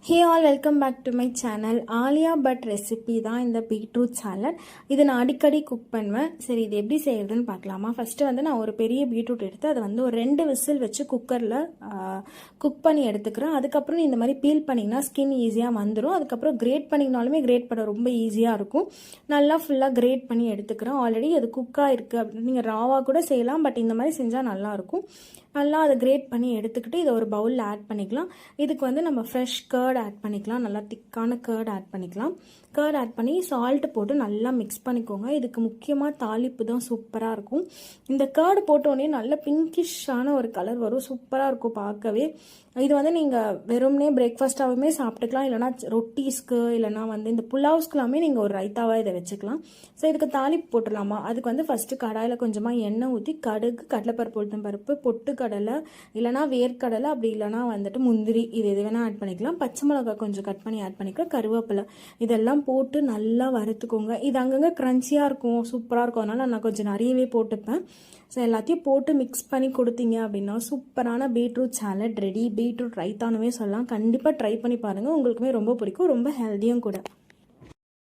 Hey all, welcome back to my channel. Alia Bhatt recipe தான் இந்த beetroot salad. இது நான் அடிக்கடி குக் பண்ணுவேன். சரி, இது எப்படி செய்யறதுன்னு பார்க்கலாமா? ஃபர்ஸ்ட் நான் ஒரு பெரிய பீட்ரூட் எடுத்து அதை ஒரு 2 விசில் வச்சு குக்கரில் குக் பண்ணி எடுத்துக்கிறேன். அதுக்கப்புறம் இந்த மாதிரி பீல் பண்ணிங்கன்னா ஸ்கின் ஈஸியாக வந்துடும். அதுக்கப்புறம் கிரேட் பண்ணிங்கனாலுமே கிரேட் பண்ண ரொம்ப ஈஸியாக இருக்கும். நல்லா ஃபுல்லாக கிரேட் பண்ணி எடுத்துக்கிறேன். ஆல்ரெடி அது குக்காக இருக்குது அப்படின்னு நீங்கள் ராவாக கூட செய்யலாம். பட் இந்த மாதிரி செஞ்சால் நல்லாயிருக்கும். நல்லா அதை கிரேட் பண்ணி எடுத்துக்கிட்டு இதை ஒரு பவுலில் ஆட் பண்ணிக்கலாம். இதுக்கு நம்ம ஃப்ரெஷ் கர்ட் ஆட் பண்ணிக்கலாம். நல்லா திக்கான கர்ட் ஆட் பண்ணிக்கலாம். கர்ட் ஆட் பண்ணி சால்ட்டு போட்டு நல்லா மிக்ஸ் பண்ணிக்கோங்க. இதுக்கு முக்கியமாக தாளிப்பு தான் சூப்பராக இருக்கும். இந்த கர்டு போட்டோடனே நல்ல பிங்கிஷான ஒரு கலர் வரும். சூப்பராக இருக்கும் பார்க்கவே. இது நீங்கள் வெறும்னே பிரேக்ஃபாஸ்ட்டாகவுமே சாப்பிட்டுக்கலாம். இல்லைனா ரொட்டீஸ்க்கு இல்லைனா இந்த புலாவ்ஸ்க்குலாமே நீங்கள் ஒரு ரைத்தாவாக இதை வச்சுக்கலாம். ஸோ இதுக்கு தாளிப்பு போட்டுடலாமா? அதுக்கு ஃபஸ்ட்டு கடாயில் கொஞ்சமாக எண்ணெய் ஊற்றி கடுகு, கடலைப்பருப்பு, உளுத்தம்பருப்பு, பொட்டுக்கடலை இல்லைனா வேர்க்கடலை, அப்படி இல்லைனா முந்திரி, இது எது வேணால் ஆட் பண்ணிக்கலாம். பச்சை மிளகாய் கொஞ்சம் கட் பண்ணி ஆட் பண்ணிக்கலாம். கருவேப்பிலை இதெல்லாம் போட்டு நல்லா வறுத்துக்கோங்க. இது அங்கங்கே க்ரன்ச்சியாக இருக்கும், சூப்பராக இருக்கும். அதனால் நான் கொஞ்சம் நிறையவே போட்டுப்பேன். ஸோ எல்லாத்தையும் போட்டு மிக்ஸ் பண்ணி கொடுத்தீங்க அப்படின்னா சூப்பரான பீட்ரூட் சாலட் ரெடி. பீட்ரூட் ரைத்தானுமே சொல்லலாம். கண்டிப்பாக ட்ரை பண்ணி பாருங்கள். உங்களுக்குமே ரொம்ப பிடிக்கும். ரொம்ப ஹெல்த்தியும் கூட.